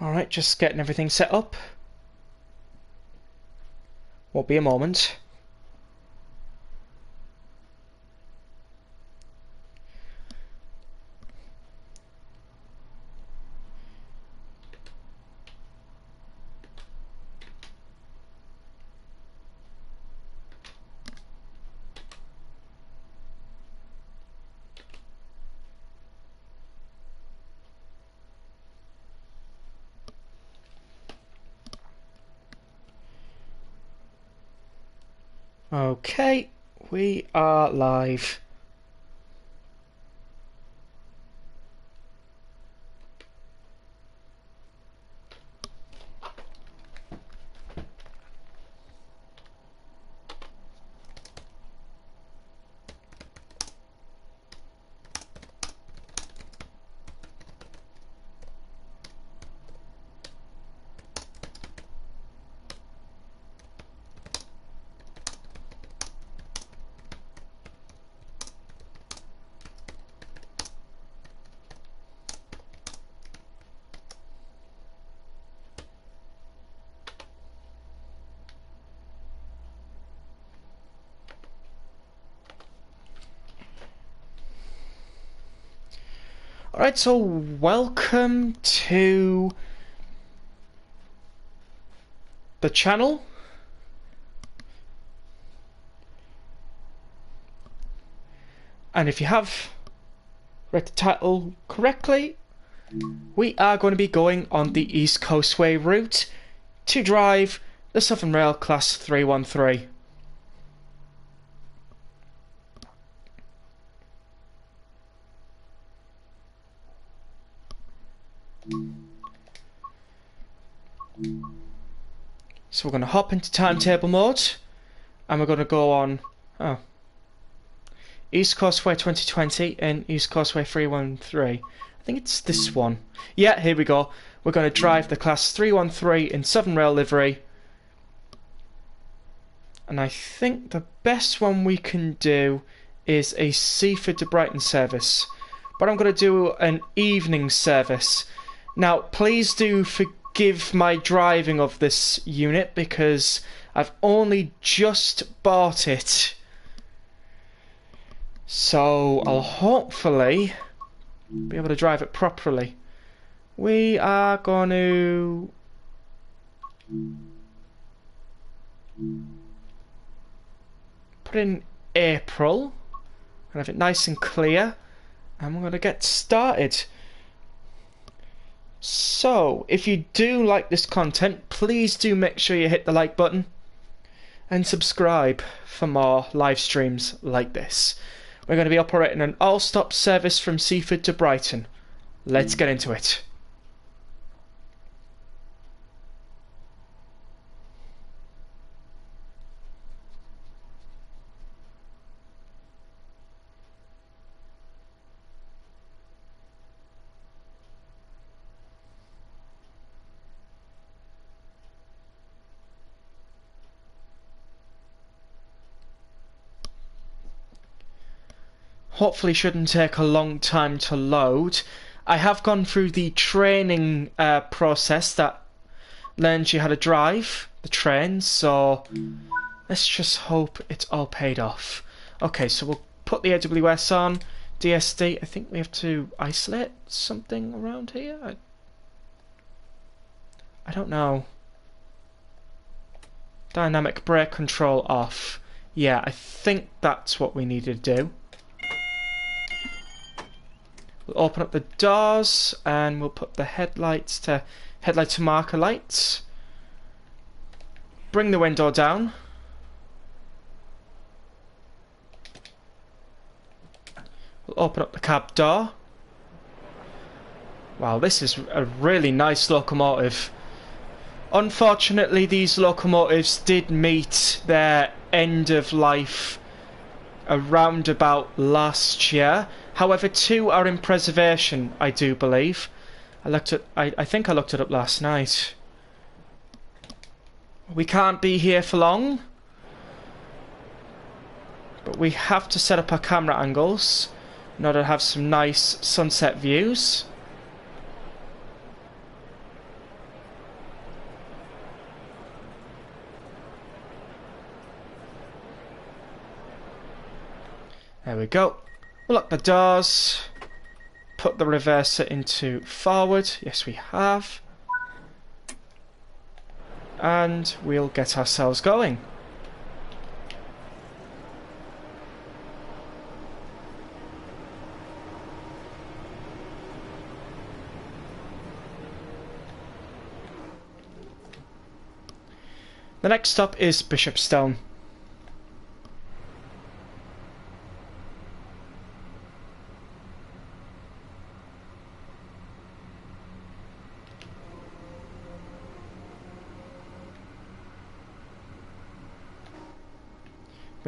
Alright, just getting everything set up. Won't be a moment. Okay, we are live. Alright, so welcome to the channel. And if you have read the title correctly, we are going to be going on the East Coastway route to drive the Southern Rail Class 313. So we're going to hop into timetable mode and we're going to go on East Coastway 2020 and East Coastway 313. I think it's this one. Yeah, here we go. We're going to drive the Class 313 in Southern Rail livery. And I think the best one we can do is a Seaford to Brighton service. But I'm going to do an evening service. Now, please do forgive my driving of this unit because I've only just bought it. So I'll hopefully be able to drive it properly. We are going to put in April and have it nice and clear, and we're going to get started. So if you do like this content, please do make sure you hit the like button and subscribe for more live streams like this. We're going to be operating an all-stop service from Seaford to Brighton. Let's get into it. Hopefully shouldn't take a long time to load. I have gone through the training process that learns you how to drive the train, so let's just hope it's all paid off. Okay, so we'll put the AWS on. DSD, I think we have to isolate something around here. I don't know. Dynamic brake control off. Yeah, I think that's what we need to do. We'll open up the doors and we'll put the headlights to marker lights. Bring the window down. We'll open up the cab door. Wow, this is a really nice locomotive. Unfortunately, these locomotives did meet their end of life around about last year. However, 2 are in preservation, I do believe. I think I looked it up last night. We can't be here for long, but we have to set up our camera angles in order to have some nice sunset views. There we go. We'll lock the doors. Put the reverser into forward. Yes, we have. And we'll get ourselves going. The next stop is Bishopstone.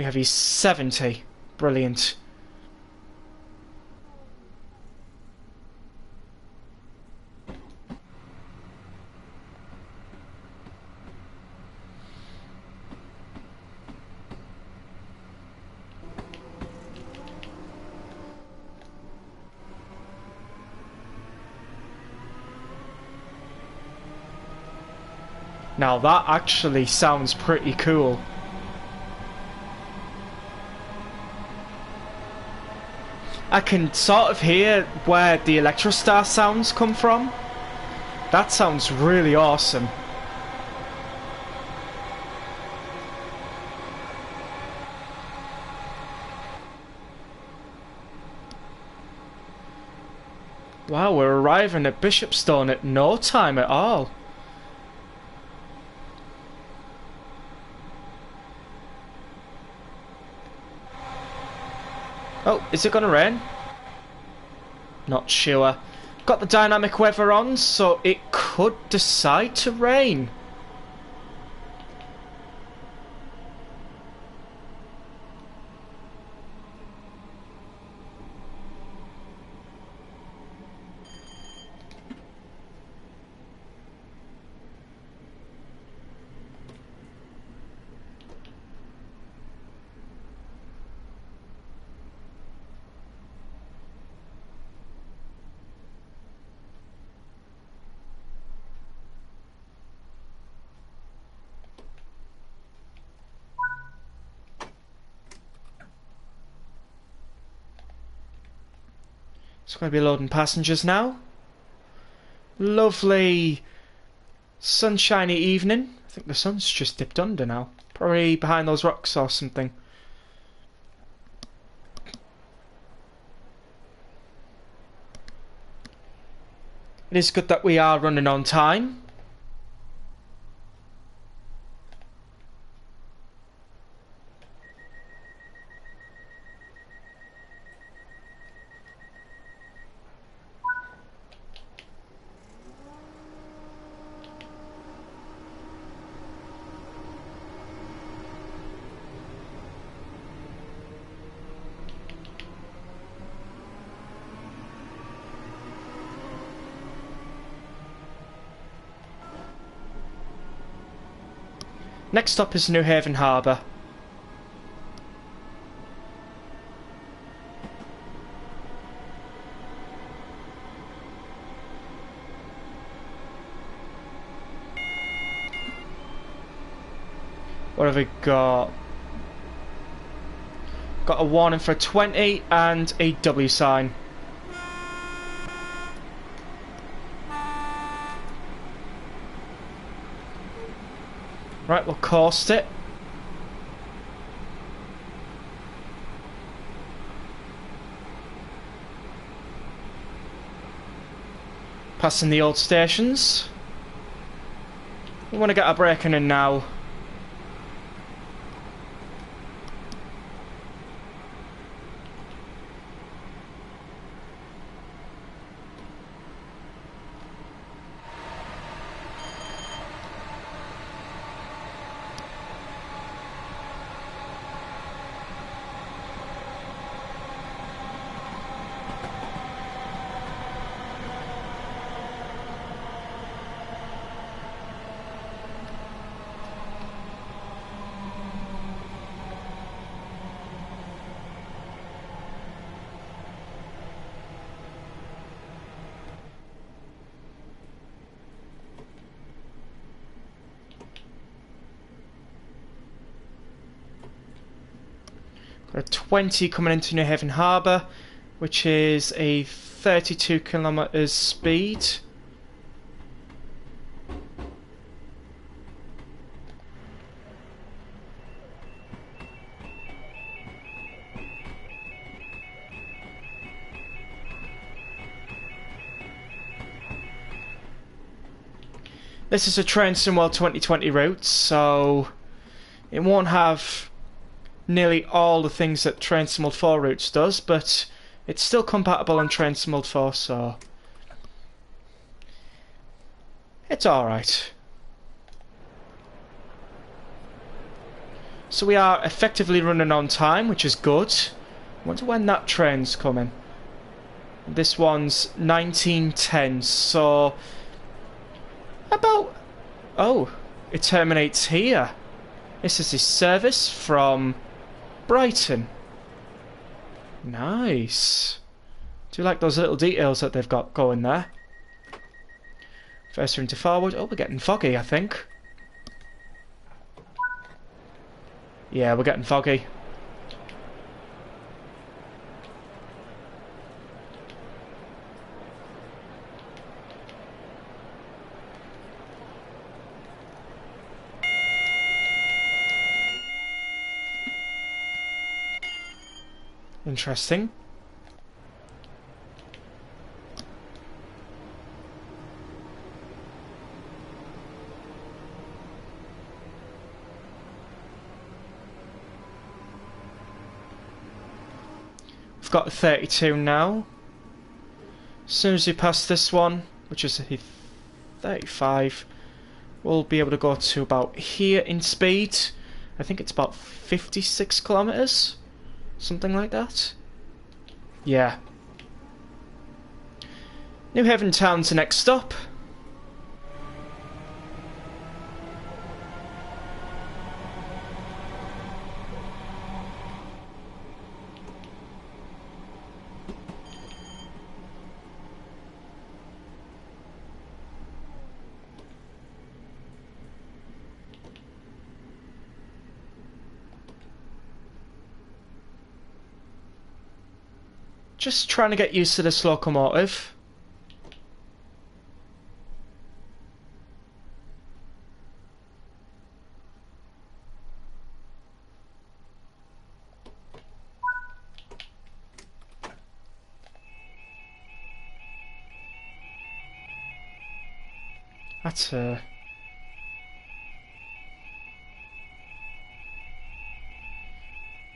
We have E70. Brilliant. Now that actually sounds pretty cool. I can sort of hear where the Electrostar sounds come from. That sounds really awesome. Wow, we're arriving at Bishopstone at no time at all. Oh, is it going to rain? Not sure. Got the dynamic weather on, so it could decide to rain. It's going to be loading passengers now. Lovely sunshiny evening. I think the sun's just dipped under now. Probably behind those rocks or something. It is good that we are running on time. Next stop is New Haven Harbour. What have we got? Got a warning for a 20 and a W sign. Right, we'll coast it. Passing the old stations. We want to get our braking in now. Got a 20 coming into New Haven Harbour, which is a 32 kilometres speed. This is a Train Sim World 2020 route, so it won't have nearly all the things that Train Sim World 4 routes does, but it's still compatible on Train Sim World 4, so it's alright. So we are effectively running on time, which is good. I wonder when that train's coming. This one's 1910, so about... oh, it terminates here. This is his service from Brighton. Nice. Do you like those little details that they've got going there? First into forward. Oh, we're getting foggy, I think. Yeah, we're getting foggy. Interesting. We've got 32 now. As soon as we pass this one, which is a 35, we'll be able to go to about here in speed. I think it's about 56 kilometers. Something like that. Yeah. New Haven Town's the next stop. Just trying to get used to this locomotive. That's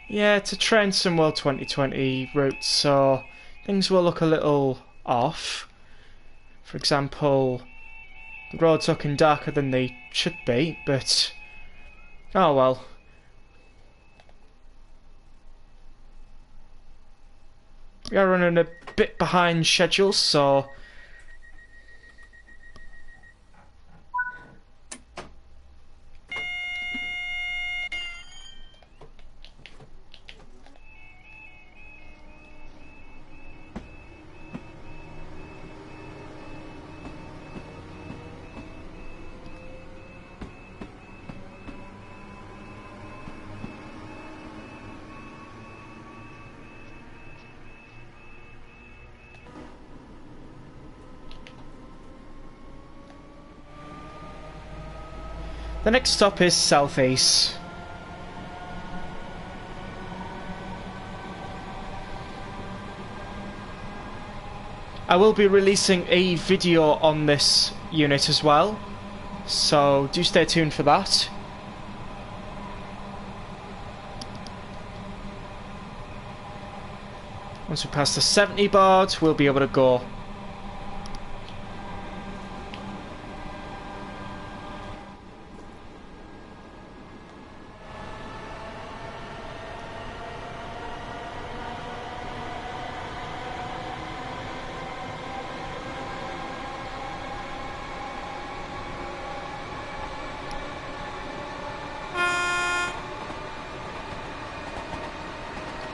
yeah, it's a Train Sim World 2020 route, so things will look a little off. For example, the roads looking darker than they should be, but oh well. We are running a bit behind schedule, so the next stop is South East. I will be releasing a video on this unit as well, so do stay tuned for that. Once we pass the 70 board, we'll be able to go.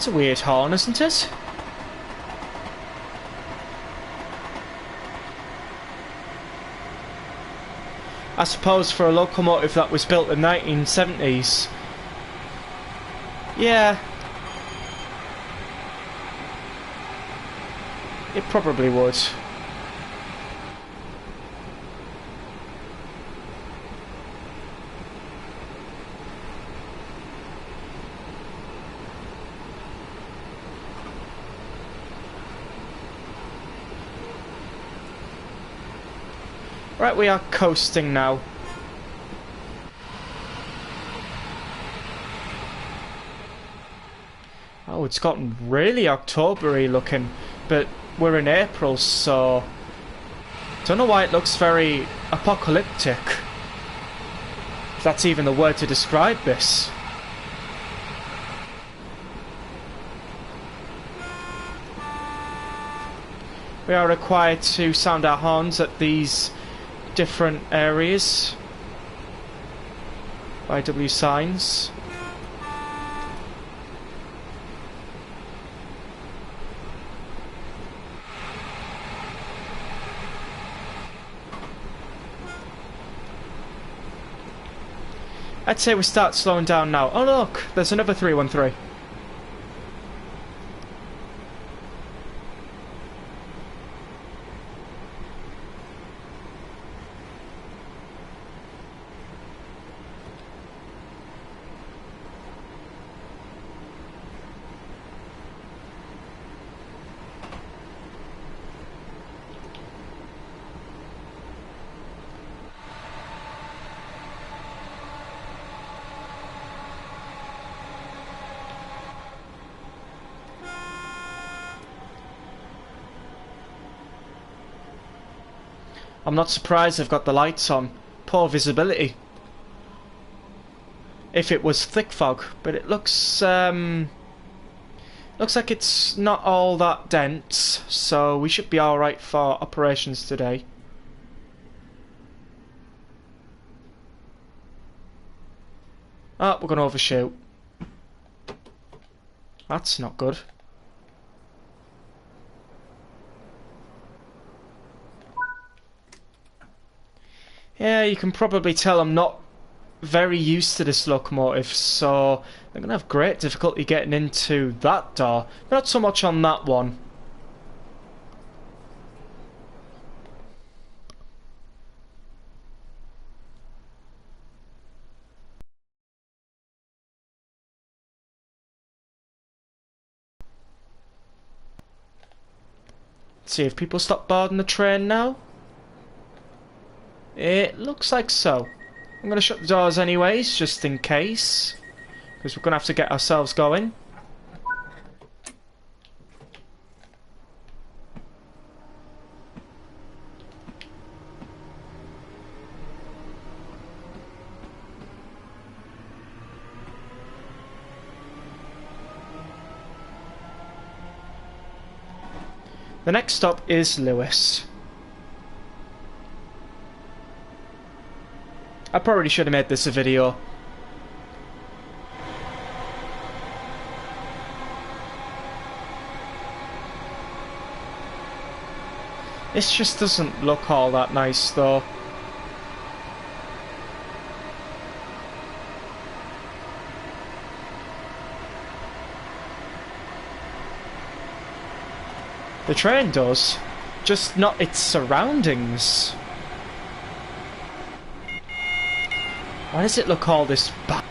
It's a weird horn, isn't it? I suppose for a locomotive that was built in the 1970s. Yeah, It probably would. Right, we are coasting now. Oh, it's gotten really October-y looking, but we're in April, so don't know why it looks very apocalyptic. If that's even the word to describe this. We are required to sound our horns at these different areas. IW signs. I'd say we start slowing down now. Oh look, there's another 313. I'm not surprised they've got the lights on. Poor visibility. If it was thick fog, but it looks looks like it's not all that dense, so we should be alright for operations today. Oh, we're gonna overshoot. That's not good. Yeah, you can probably tell I'm not very used to this locomotive, so I'm going to have great difficulty getting into that door. Not so much on that one. Let's see if people stop boarding the train now. It looks like so. I'm going to shut the doors anyways, just in case, because we're going to have to get ourselves going. The next stop is Lewis. I probably should have made this a video. This just doesn't look all that nice though. The train does, just not its surroundings. Why does it look all this bad?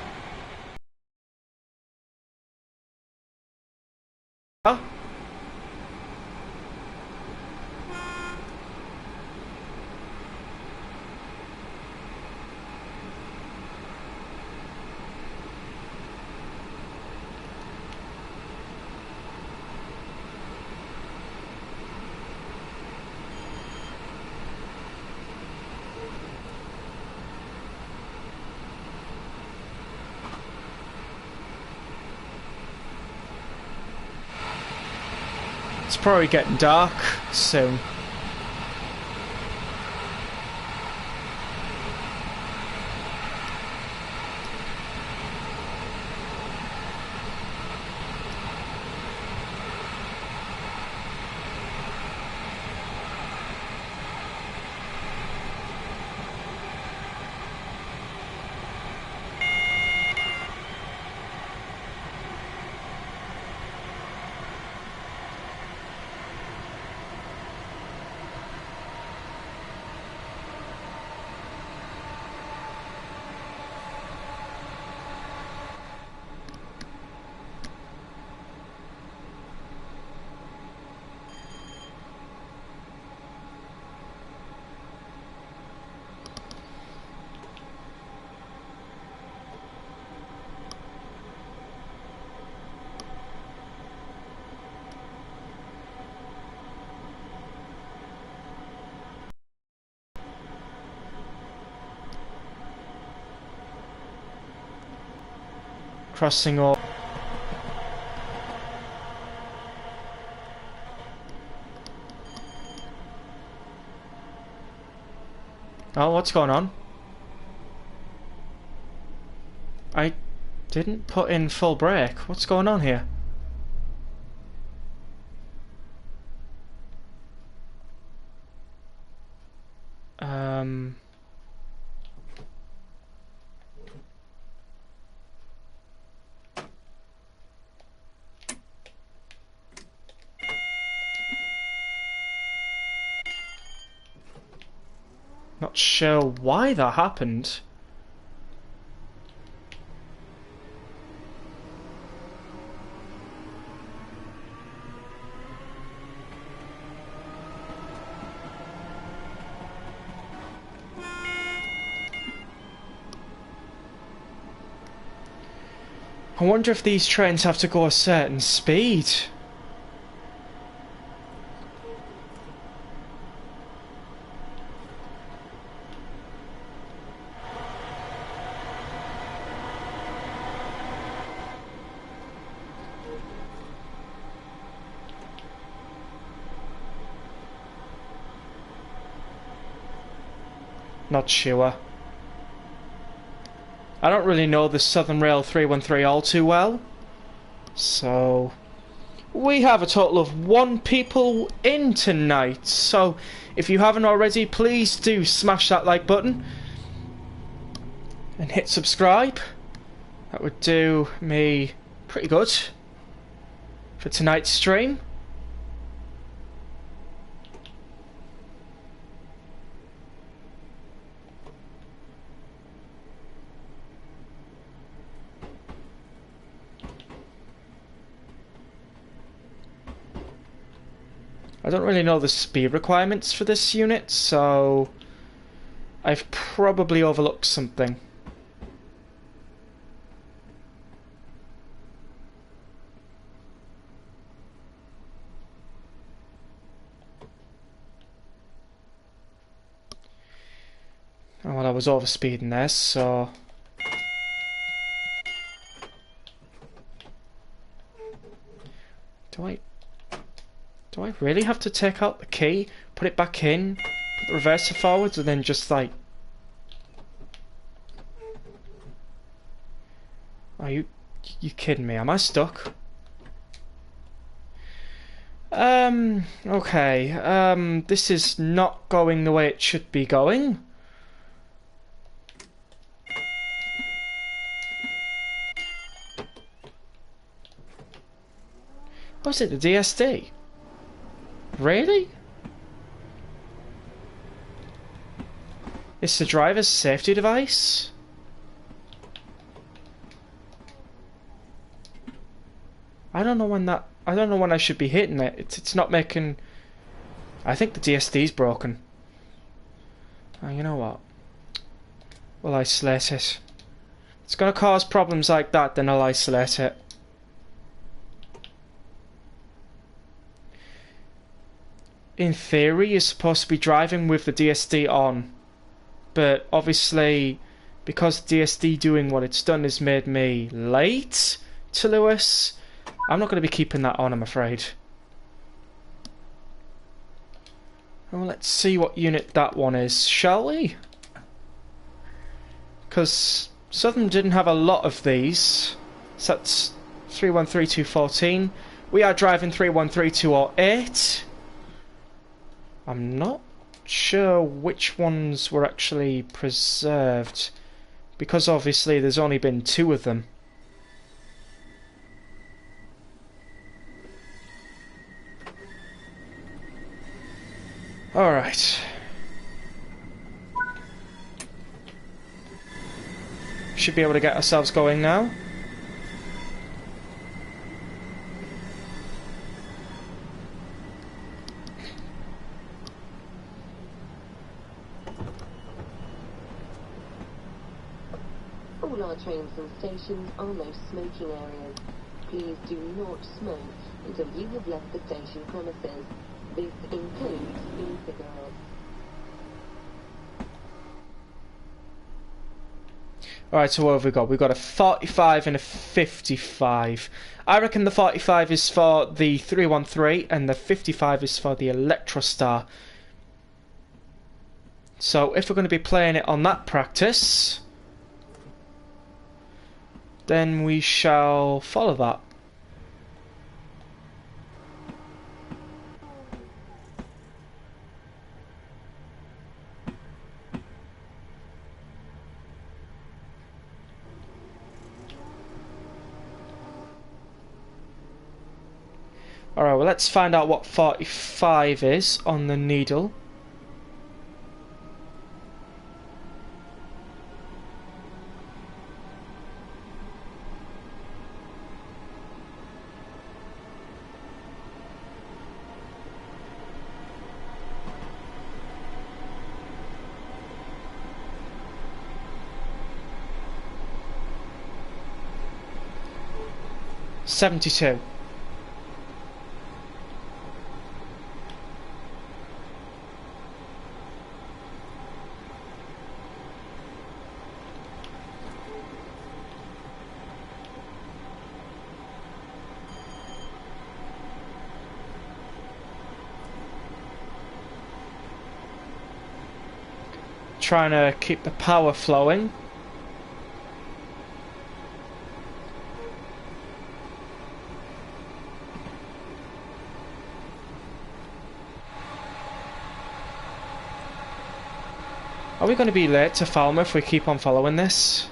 It's probably getting dark soon. crossing over. Oh, what's going on? I didn't put in full brake. What's going on here? Not sure why that happened. I wonder if these trains have to go a certain speed. Not sure. I don't really know the Southern Rail 313 all too well. So we have a total of 1 people in tonight. So if you haven't already, please do smash that like button and hit subscribe. That would do me pretty good for tonight's stream. I don't really know the speed requirements for this unit, so I've probably overlooked something. Oh, well, I was overspeeding there, so... Do I really have to take out the key, put it back in, put the reverser forwards, and then just like... Are you kidding me? Am I stuck? Okay, this is not going the way it should be going. Oh, is it the DSD? Really? It's the driver's safety device? I don't know when I should be hitting it. It's not making... I think the DSD's broken. Oh, you know what? We'll isolate it. It's gonna cause problems like that, then I'll isolate it. In theory, you're supposed to be driving with the DSD on, but obviously, because DSD doing what it's done has made me late to Lewis, I'm not going to be keeping that on, I'm afraid. Well, let's see what unit that one is, shall we? Because Southern didn't have a lot of these, so that's 313214. We are driving 313208. I'm not sure which ones were actually preserved, because obviously there's only been 2 of them. Alright. Should be able to get ourselves going now. All our trains and stations are no smoking areas. Please do not smoke until you have left the station premises. This includes e-cigarettes. Alright, so what have we got? We've got a 45 and a 55. I reckon the 45 is for the 313 and the 55 is for the Electrostar. So if we're going to be playing it on that practice, then we shall follow that. Alright, well let's find out what 45 is on the needle. $72. Trying to keep the power flowing. Are we going to be late to Falmouth if we keep on following this?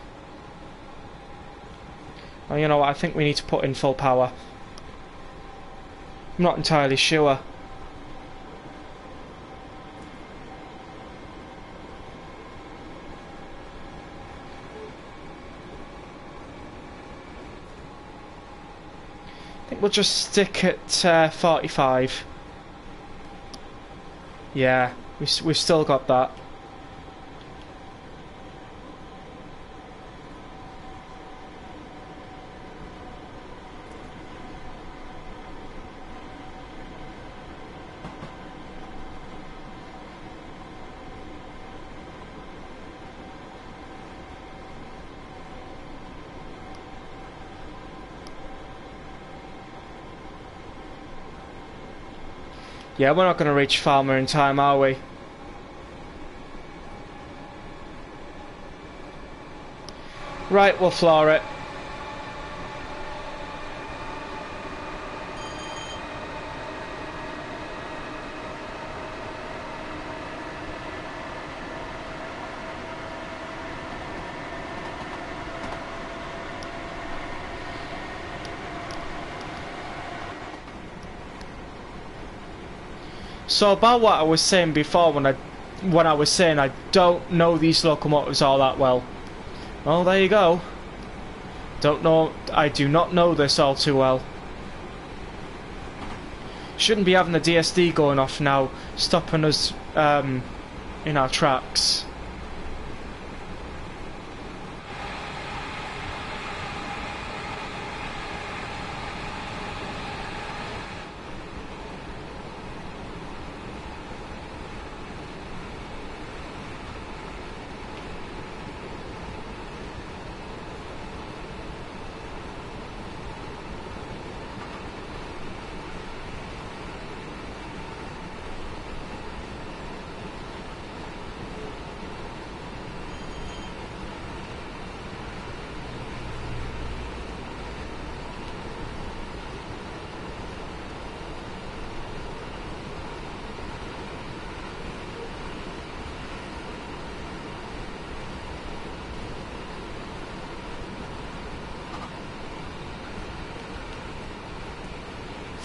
Oh, you know what, I think we need to put in full power. I'm not entirely sure. I think we'll just stick at 45. Yeah, we've still got that. Yeah, we're not going to reach Falmer in time, are we? Right, we'll floor it. So about what I was saying before when I was saying I don't know these locomotives all that well. Well, there you go. I do not know this all too well. Shouldn't be having the DSD going off now, stopping us in our tracks.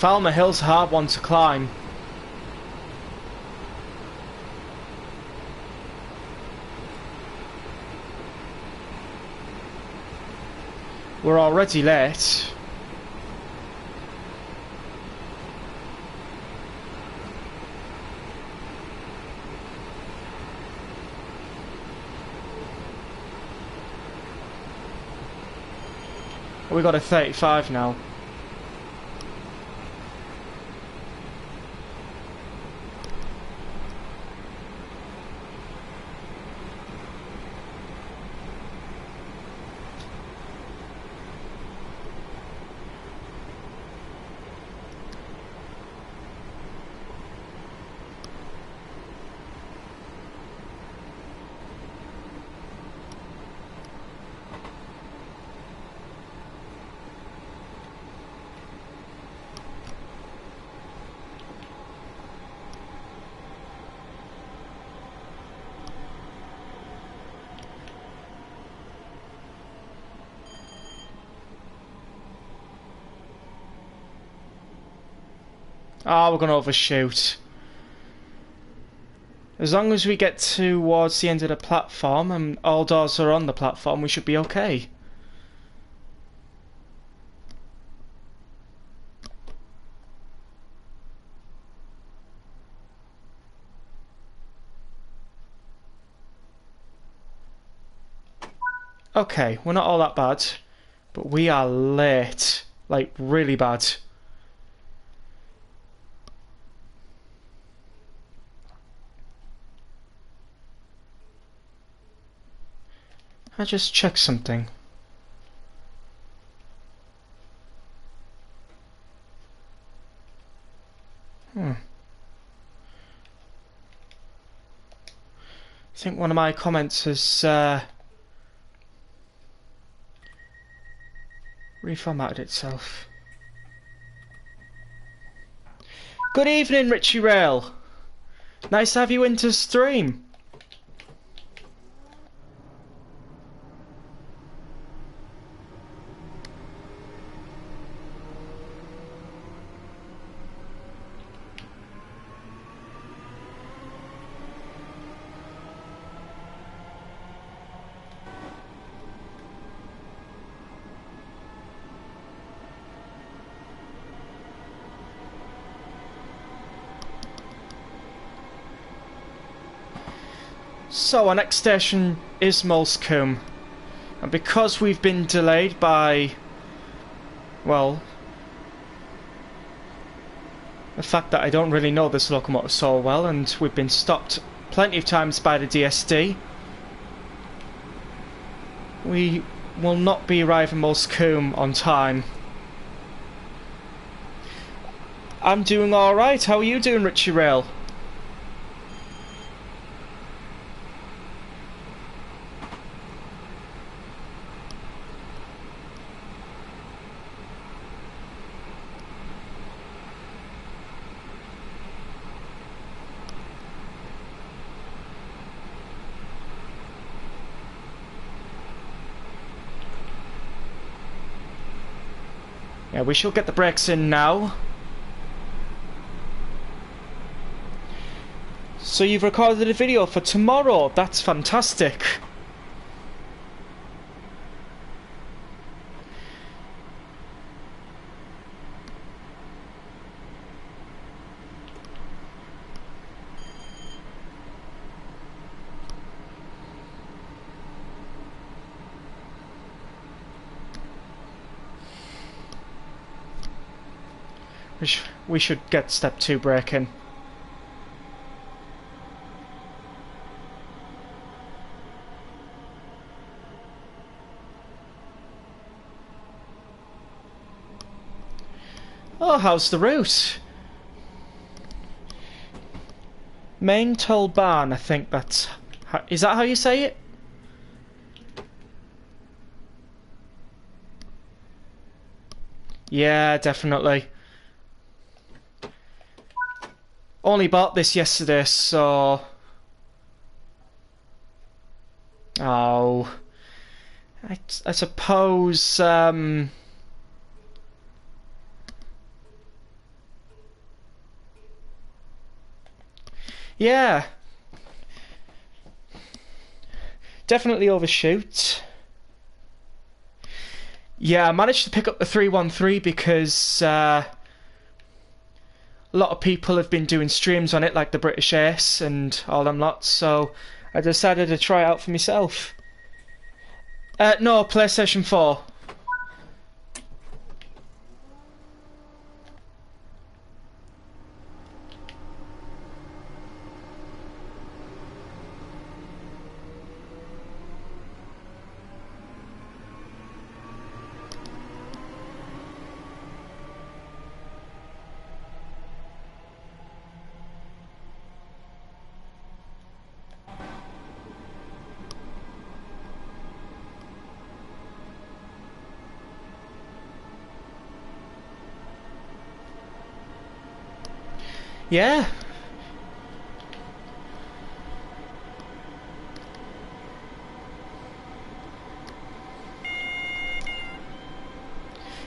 Falmer Hill's a hard one to climb. We're already late. We got a 35 now. Ah, we're gonna overshoot. As long as we get towards the end of the platform and all doors are on the platform, we should be okay. Okay, we're not all that bad, but we are late. Like, really bad. I just checked something. I think one of my comments has reformatted itself. Good evening, Richie Rail. Nice to have you into stream. So our next station is Molescombe, and because we've been delayed by, well, the fact that I don't really know this locomotive so well, and we've been stopped plenty of times by the DSD, we will not be arriving Molescombe on time. I'm doing alright, how are you doing, Richie Rail? Yeah, we shall get the brakes in now. So you've recorded a video for tomorrow, that's fantastic. We should get step 2 braking. Oh, how's the route? Main Toll Barn, I think that's... Is that how you say it? Yeah, definitely. Only bought this yesterday, so... Oh... I suppose... Yeah. Definitely overshoot. Yeah, I managed to pick up the 313 because a lot of people have been doing streams on it, like the British Ace and all them lots, so I decided to try it out for myself. No, PlayStation 4. Yeah.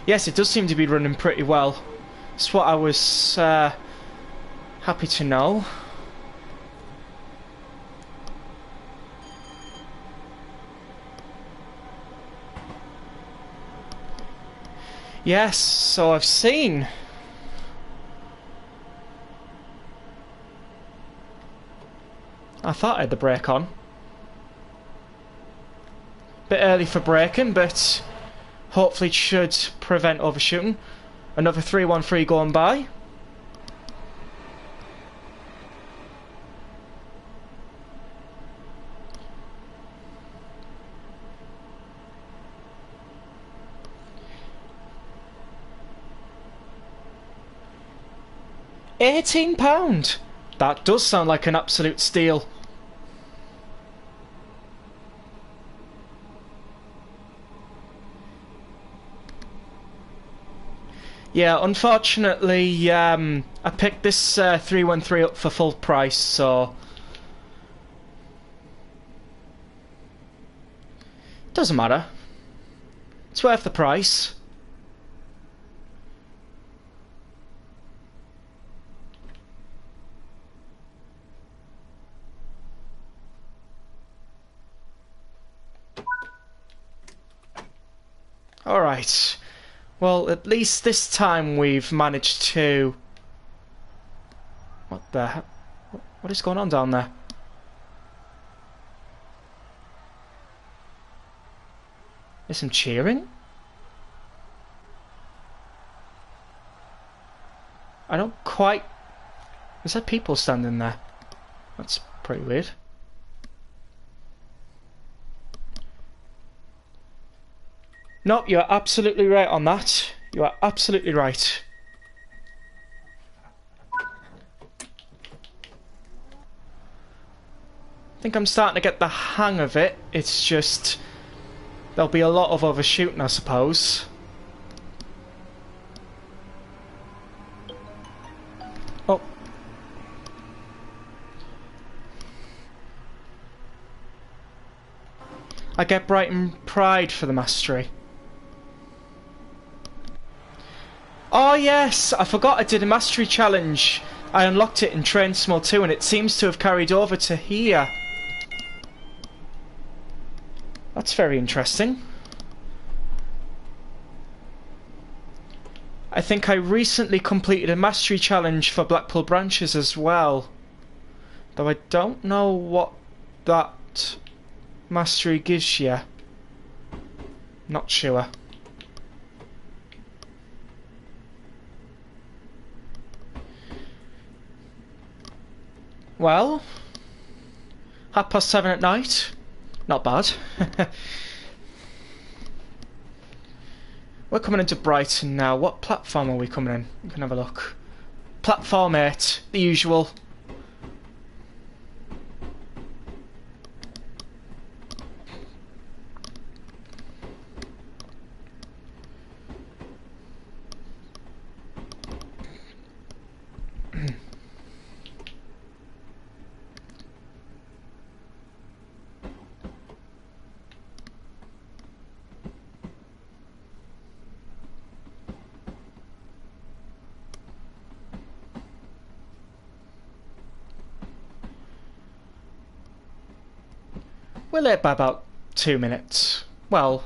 Yes, it does seem to be running pretty well. That's what I was Happy to know. Yes, so I've seen. I thought I had the brake on. Bit early for braking, but hopefully it should prevent overshooting. Another 313 going by. £18. That does sound like an absolute steal. Yeah, unfortunately, I picked this 313 up for full price, so doesn't matter. It's worth the price. Alright. Well, at least this time we've managed to... What the hell? What is going on down there? There's some cheering? I don't quite... Is there people standing there? That's pretty weird. Nope, you're absolutely right on that. You are absolutely right. I think I'm starting to get the hang of it. It's just... There'll be a lot of overshooting, I suppose. Oh. I get Brighton Pride for the mastery. Oh yes, I forgot I did a mastery challenge. I unlocked it in Train Small 2 and it seems to have carried over to here. That's very interesting. I think I recently completed a mastery challenge for Blackpool Branches as well. Though I don't know what that mastery gives you. Not sure. Well, 7:30 at night. Not bad. We're coming into Brighton now. What platform are we coming in? We can have a look. Platform 8, the usual. We're late by about 2 minutes. Well,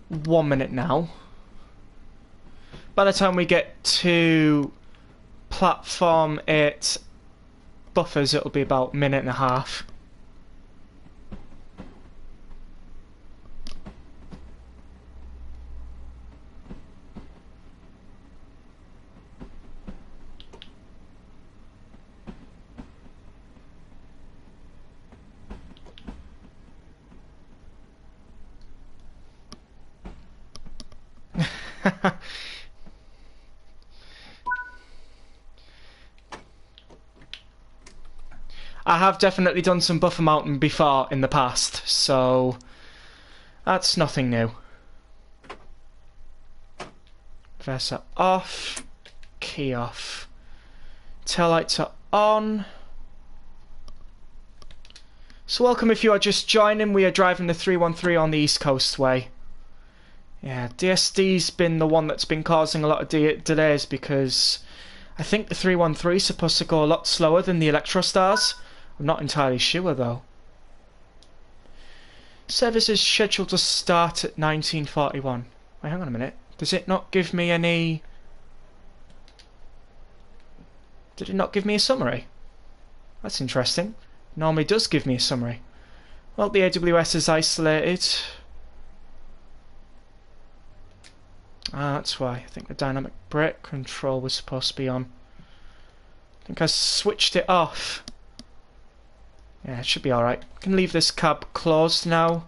1 minute now. By the time we get to platform 8 buffers, it'll be about 1.5 minutes. I have definitely done some buffer mounting before in the past, so that's nothing new. Versa off, key off, tail lights are on. So welcome if you are just joining, we are driving the 313 on the East Coastway. Yeah, DSD's been the one that's been causing a lot of delays because I think the 313 is supposed to go a lot slower than the Electrostars. I'm not entirely sure though. Service is scheduled to start at 1941. Wait, hang on a minute. Does it not give me any... Did it not give me a summary? That's interesting. Normally does give me a summary. Well, the AWS is isolated. Ah, that's why. I think the dynamic brake control was supposed to be on. I think I switched it off. Yeah, it should be alright. I can leave this cab closed now.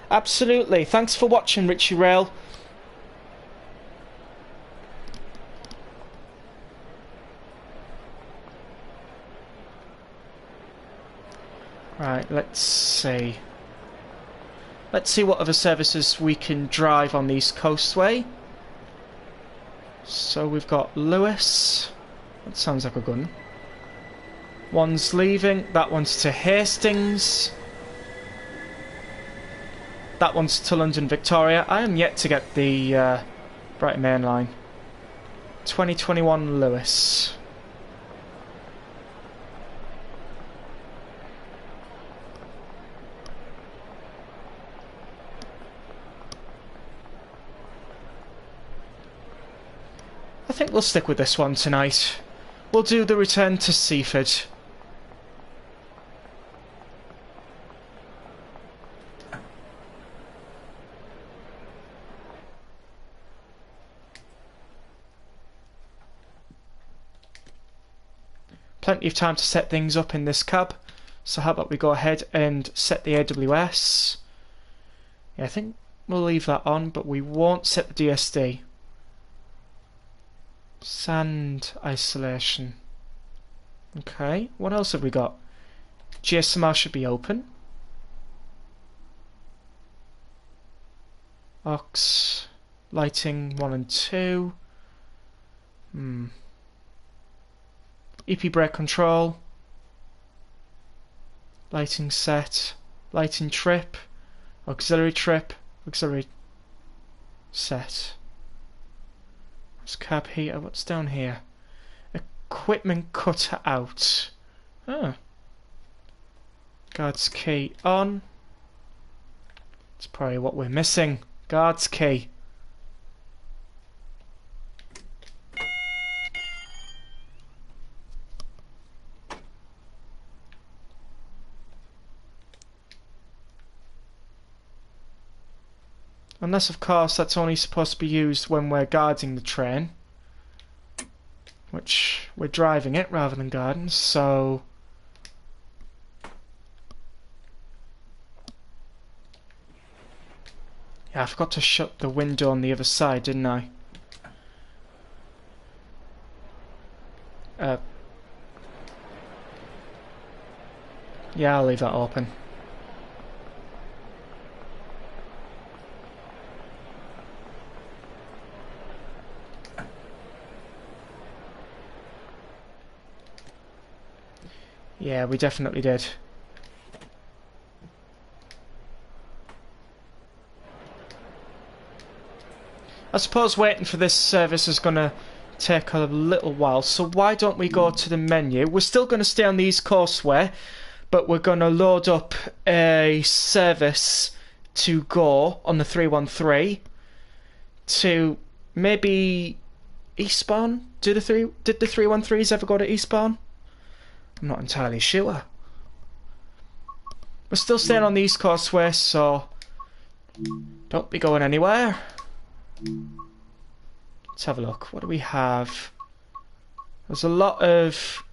Absolutely. Thanks for watching, Richie Rail. Right, let's see. Let's see what other services we can drive on the East Coastway. So we've got Lewis. That sounds like a gun. One's leaving. That one's to Hastings. That one's to London Victoria. I am yet to get the Brighton Main Line. 2021 Lewis. I think we'll stick with this one tonight. We'll do the return to Seaford. Plenty of time to set things up in this cab. So how about we go ahead and set the AWS. Yeah, I think we'll leave that on, but we won't set the DSD. Sand isolation. Okay, what else have we got? GSMR should be open. Aux, lighting 1 and 2. EP brake control. Lighting set. Lighting trip. Auxiliary trip. Auxiliary set. What's cab heater? What's down here? Equipment cutter out. Ah. Guard's key on. That's probably what we're missing. Guard's key. Unless, of course, that's only supposed to be used when we're guarding the train. Which, we're driving it rather than guarding, so... Yeah, I forgot to shut the window on the other side, didn't I? Yeah, I'll leave that open. Yeah, we definitely did. I suppose waiting for this service is going to take a little while, so why don't we go to the menu? We're still going to stay on the East Coastway, but we're going to load up a service to go on the 313 to maybe Eastbourne? Did the 313s ever go to Eastbourne? I'm not entirely sure. We're still staying on the East Coastway, so don't be going anywhere. Let's have a look. What do we have? There's a lot of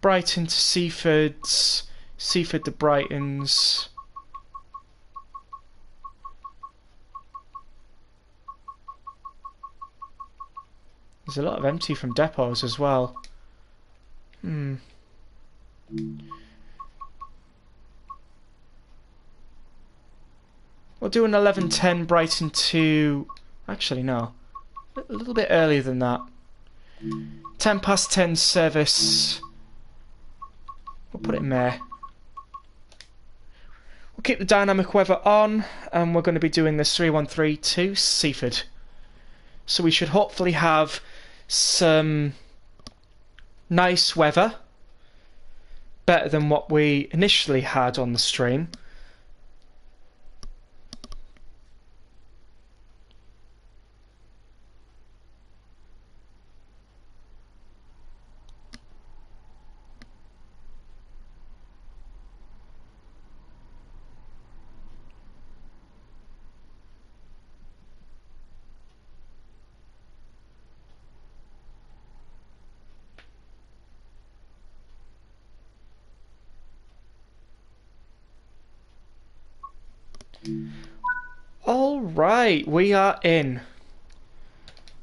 Brighton to Seafords, Seaford to Brightons. There's a lot of empty from depots as well. We'll do an 11:10 Brighton to... Actually, no. A little bit earlier than that. 10 past 10 service put it in May. We'll keep the dynamic weather on, and we're going to be doing this 313 to Seaford. So we should hopefully have some nice weather, better than what we initially had on the stream. Alright, we are in.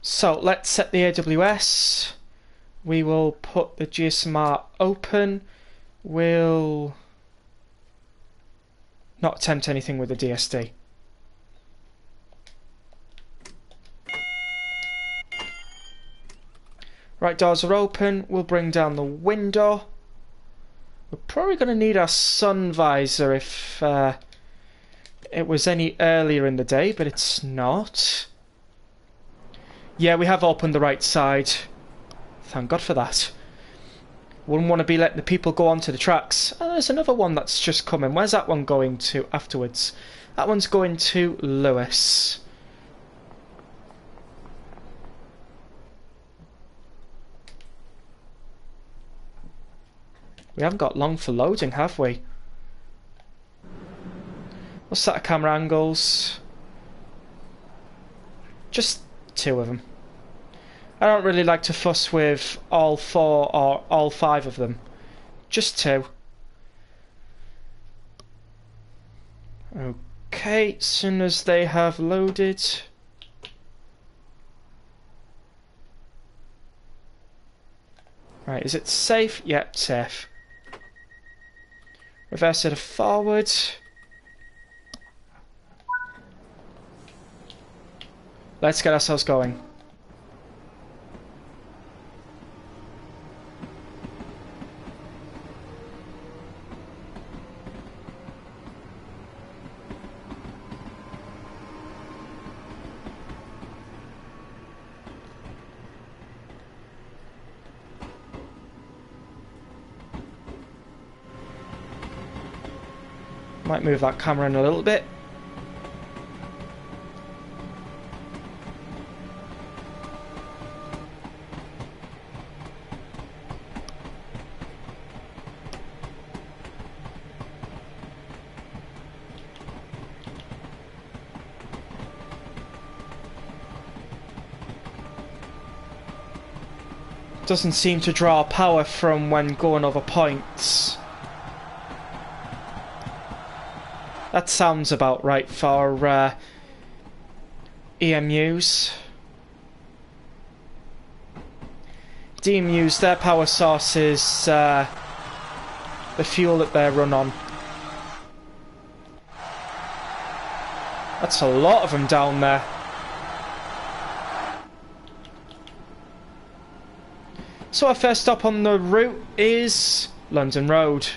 So let's set the AWS. We will put the GSMR open. We'll not attempt anything with the DSD. Right, doors are open. We'll bring down the window. We're probably going to need our sun visor if it was any earlier in the day, but it's not. Yeah, we have opened the right side. Thank God for that. Wouldn't want to be letting the people go onto the tracks. Oh, there's another one that's just coming. Where's that one going to afterwards? That one's going to Lewis. We haven't got long for loading, have we? We'll set our camera angles. Just 2 of them. I don't really like to fuss with all 4 or all 5 of them. Just 2. Okay, as soon as they have loaded. Right, is it safe? Yep, safe. Reverse it forward. Let's get ourselves going. Might move that camera in a little bit. Doesn't seem to draw power from when going over points. That sounds about right for EMUs. DMUs, their power source is the fuel that they run on. That's a lot of them down there. So our first stop on the route is London Road.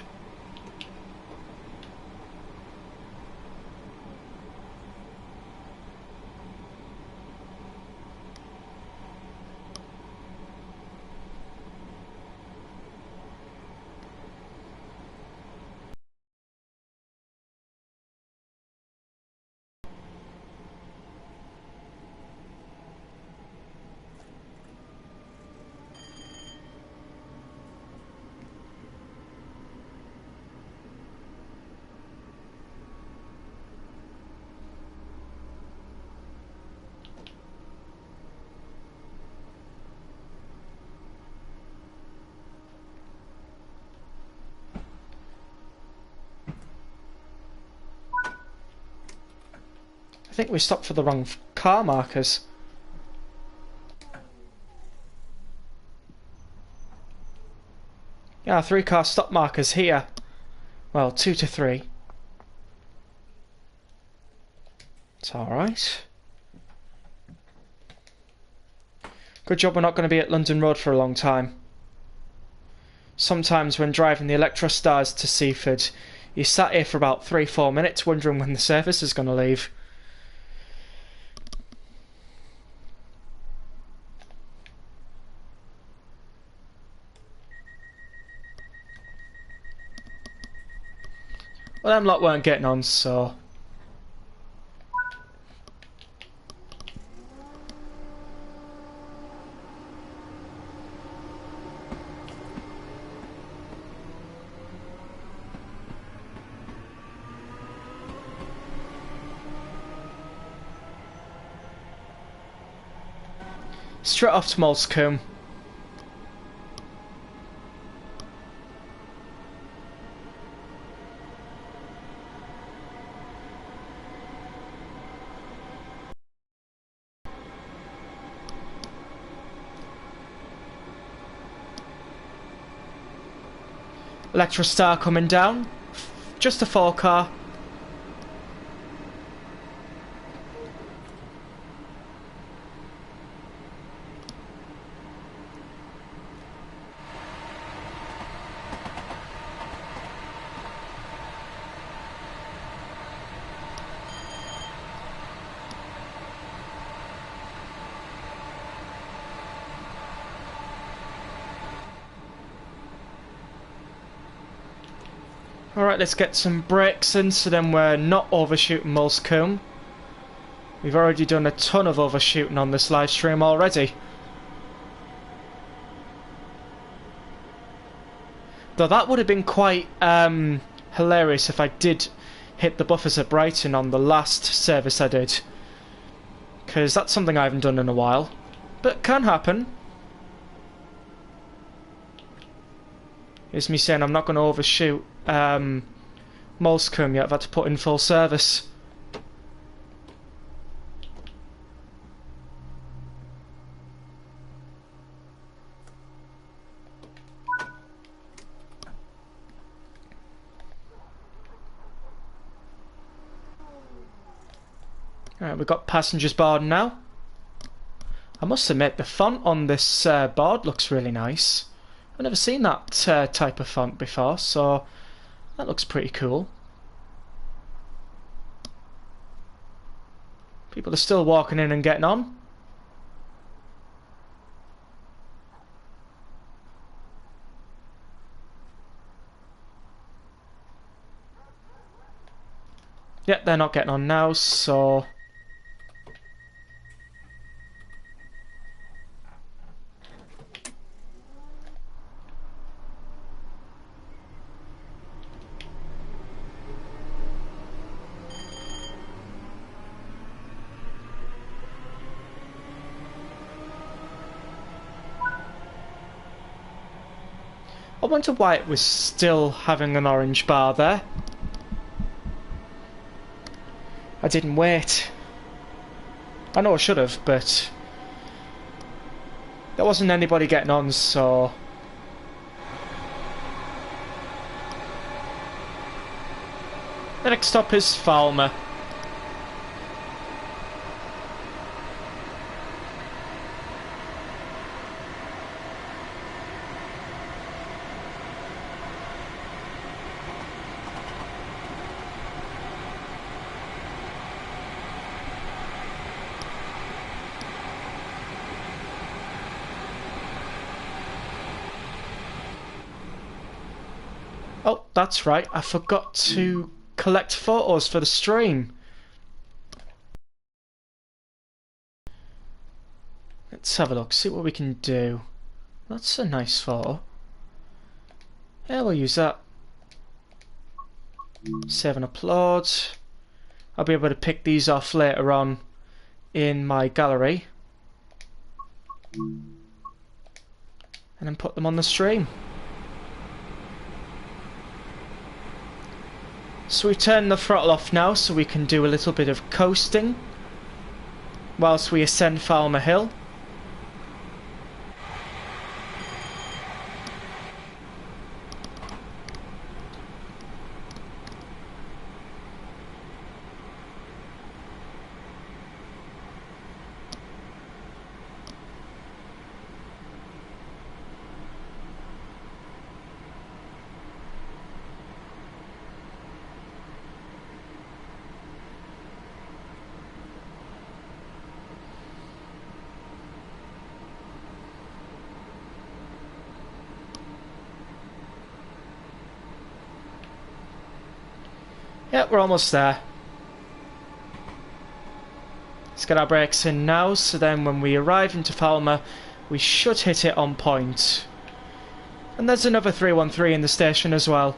I think we stopped for the wrong car markers. Yeah, 3 car stop markers here. Well, 2 to 3. It's alright. Good job we're not going to be at London Road for a long time. sometimes when driving the Electrostars to Seaford, you sat here for about 3-4 minutes wondering when the service is going to leave. Well, them lot weren't getting on, so... Straight off to Moulsecoomb. Electrostar coming down. Just a 4-car. Alright, let's get some brakes in so then we're not overshooting Moulsecoomb. We've already done a ton of overshooting on this live stream already. Though that would have been quite hilarious if I did hit the buffers at Brighton on the last service I did. Because that's something I haven't done in a while. But can happen. Here's me saying I'm not going to overshoot Moulsecoomb yet. I've had to put in full service. Alright, we've got passengers boarding now. I must admit, the font on this board looks really nice. I've never seen that type of font before, so that looks pretty cool. People are still walking in and getting on. Yep, they're not getting on now, so... I wonder why it was still having an orange bar there. I didn't wait. I know I should have, but there wasn't anybody getting on, so... The next stop is Falmer. Oh, that's right, I forgot to collect photos for the stream. Let's have a look, see what we can do. That's a nice photo. Yeah, we'll use that. Save and upload. I'll be able to pick these off later on in my gallery. And then put them on the stream. So we turn the throttle off now so we can do a little bit of coasting whilst we ascend Falmer Hill. Yeah, we're almost there. Let's get our brakes in now, so then when we arrive into Falmer, we should hit it on point. And there's another 313 in the station as well.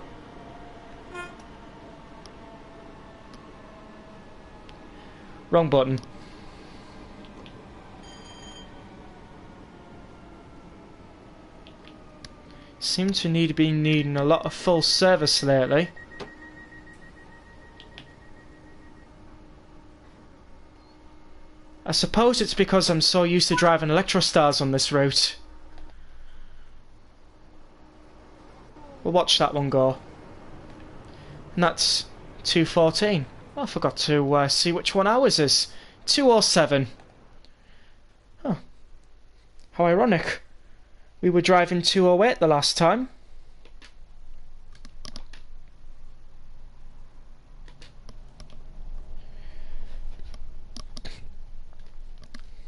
Wrong button. Seem to be needing a lot of full service lately. I suppose it's because I'm so used to driving Electrostars on this route. We'll watch that one go. And that's 214. Oh, I forgot to see which one ours is. 207. Huh. How ironic. We were driving 208 the last time.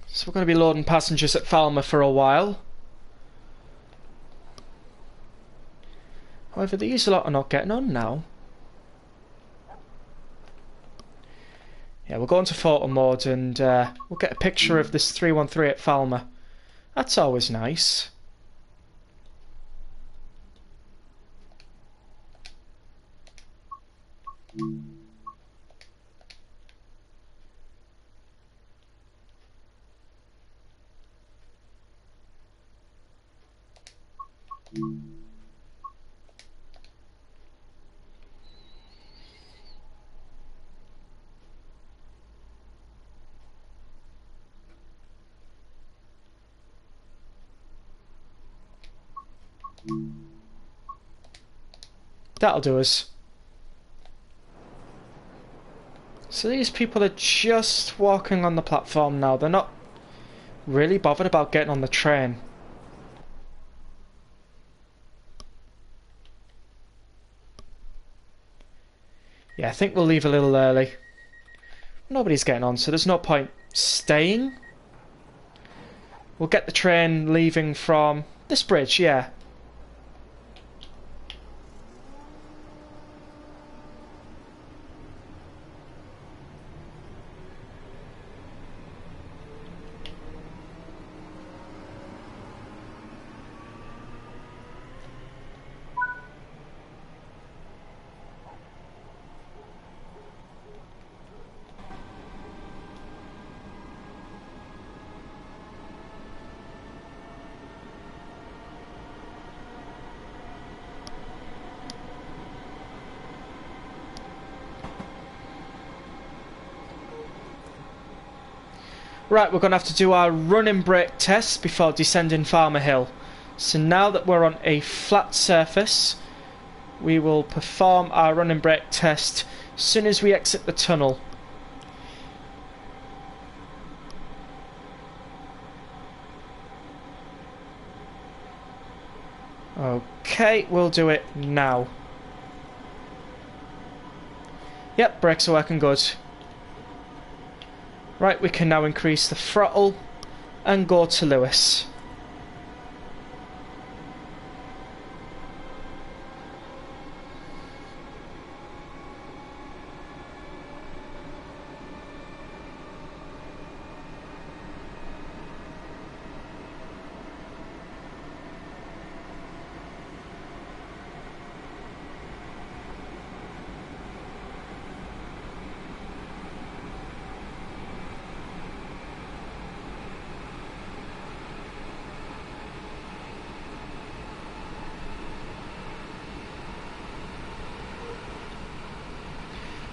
So we're going to be loading passengers at Falmer for a while. However, these lot are not getting on now. Yeah, we'll go into photo mode and we'll get a picture of this 313 at Falmer. That's always nice. That'll do us. So these people are just walking on the platform now. They're not really bothered about getting on the train. Yeah, I think we'll leave a little early. Nobody's getting on, so there's no point staying. We'll get the train leaving from this bridge, yeah. Right, we're going to have to do our running brake test before descending Farmer Hill. So now that we're on a flat surface, we will perform our running brake test as soon as we exit the tunnel. Okay, we'll do it now. Yep, brakes are working good. Right, we can now increase the throttle and go to Lewis.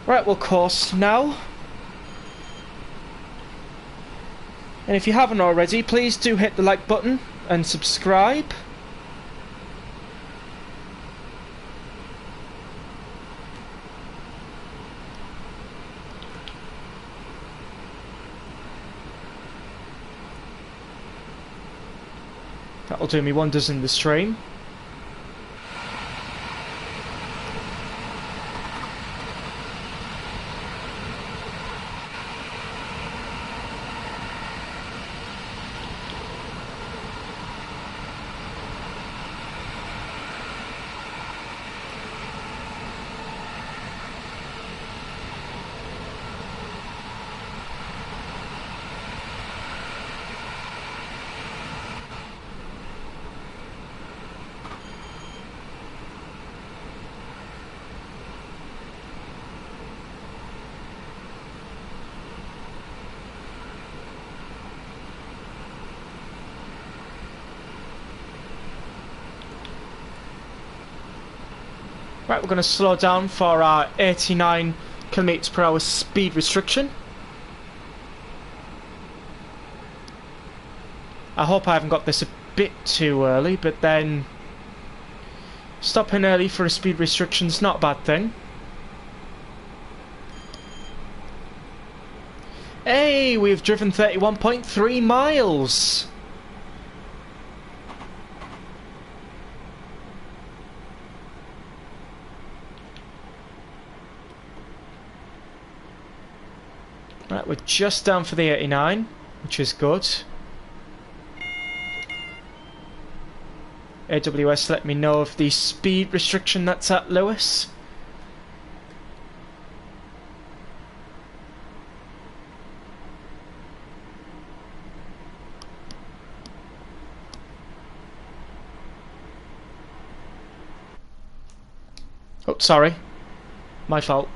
Right, we'll course now. And if you haven't already, please do hit the like button and subscribe. That'll do me wonders in the stream. Right, we're going to slow down for our 89 kilometers per hour speed restriction. I hope I haven't got this a bit too early, but then stopping early for a speed restriction is not a bad thing. Hey, we've driven 31.3 miles. Right, we're just down for the 89, which is good. AWS let me know of the speed restriction that's at Lewis. Oh, sorry. My fault.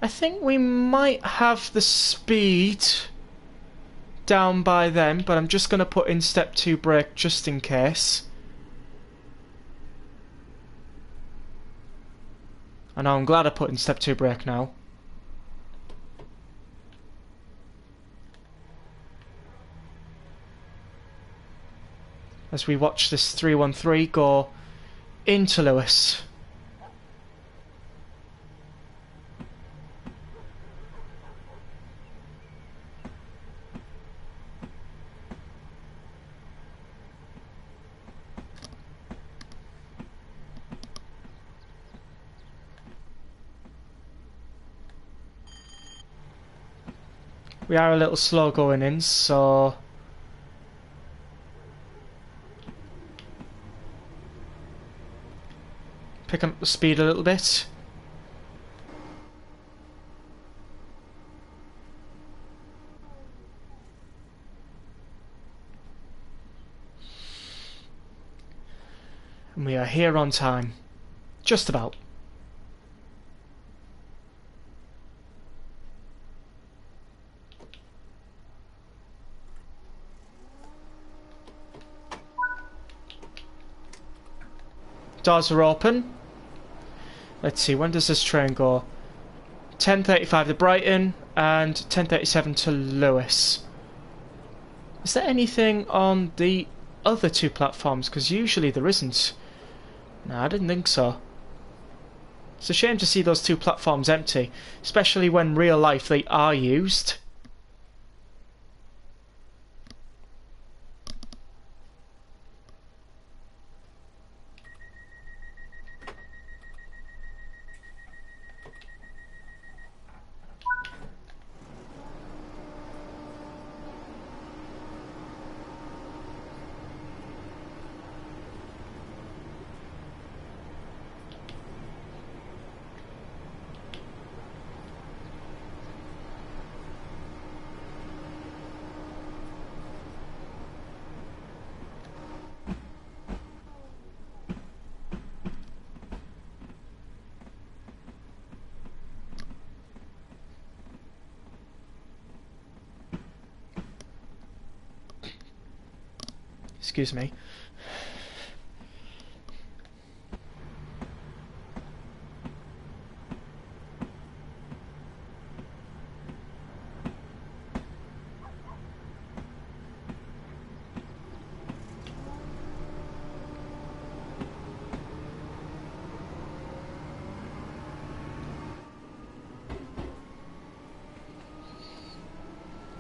I think we might have the speed down by then, but I'm just going to put in step 2 brake just in case. I know, I'm glad I put in step 2 brake now. As we watch this 313 go into Lewis. We are a little slow going in, so pick up the speed a little bit. And we are here on time. Just about. Doors are open. Let's see, when does this train go? 10:35 to Brighton and 10:37 to Lewis. Is there anything on the other 2 platforms? Because usually there isn't. No, I didn't think so. It's a shame to see those 2 platforms empty, especially when real life they are used. Excuse me.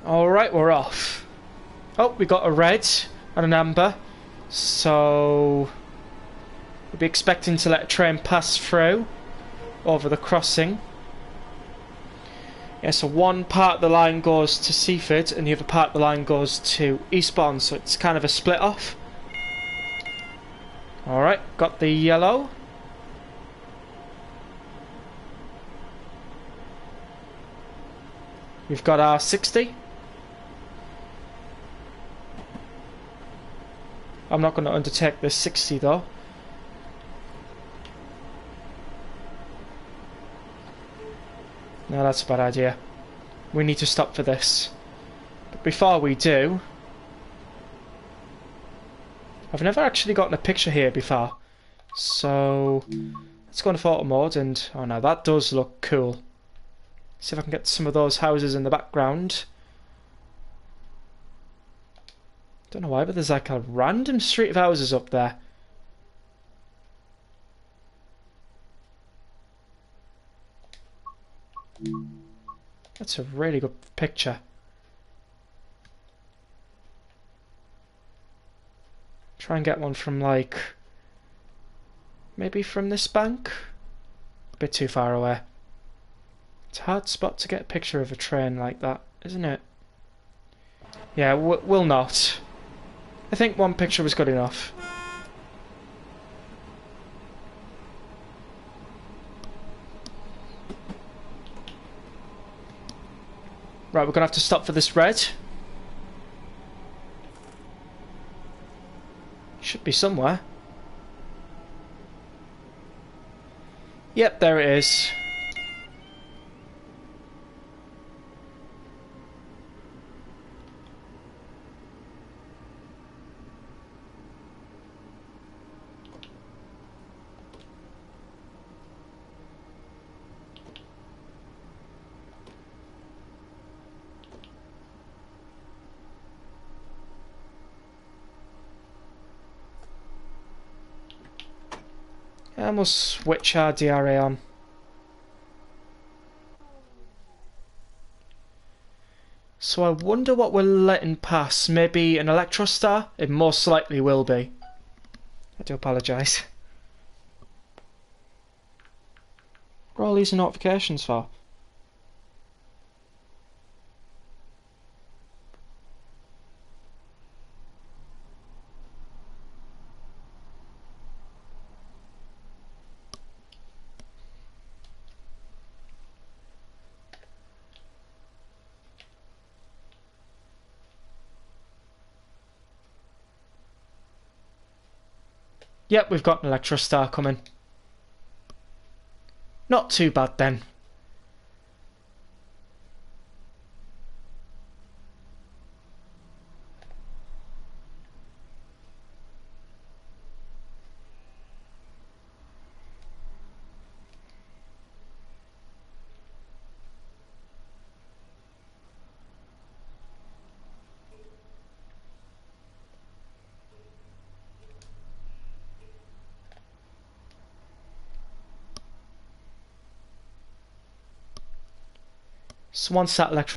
Alright, we're off. Oh, we got a red and an amber. So We'll be expecting to let a train pass through over the crossing. Yeah, so one part of the line goes to Seaford and the other part of the line goes to Eastbourne, so it's kind of a split off. Alright, got the yellow. We've got our 60. I'm not going to undertake this 60 though. No, that's a bad idea. We need to stop for this. But before we do... I've never actually gotten a picture here before. So... let's go into photo mode and... oh no, that does look cool. See if I can get some of those houses in the background. Don't know why, but there's like a random street of houses up there. That's a really good picture. Try and get one from like... maybe from this bank? A bit too far away. It's a hard spot to get a picture of a train like that, isn't it? Yeah, we'll not. I think one picture was good enough. Right, we're gonna have to stop for this red. Should be somewhere. Yep, there it is. And we'll switch our DRA on. So I wonder what we're letting pass. Maybe an Electrostar? It most likely will be. I do apologise. What are all these notifications for? Yep, we've got an Electrostar coming. Not too bad then. So once that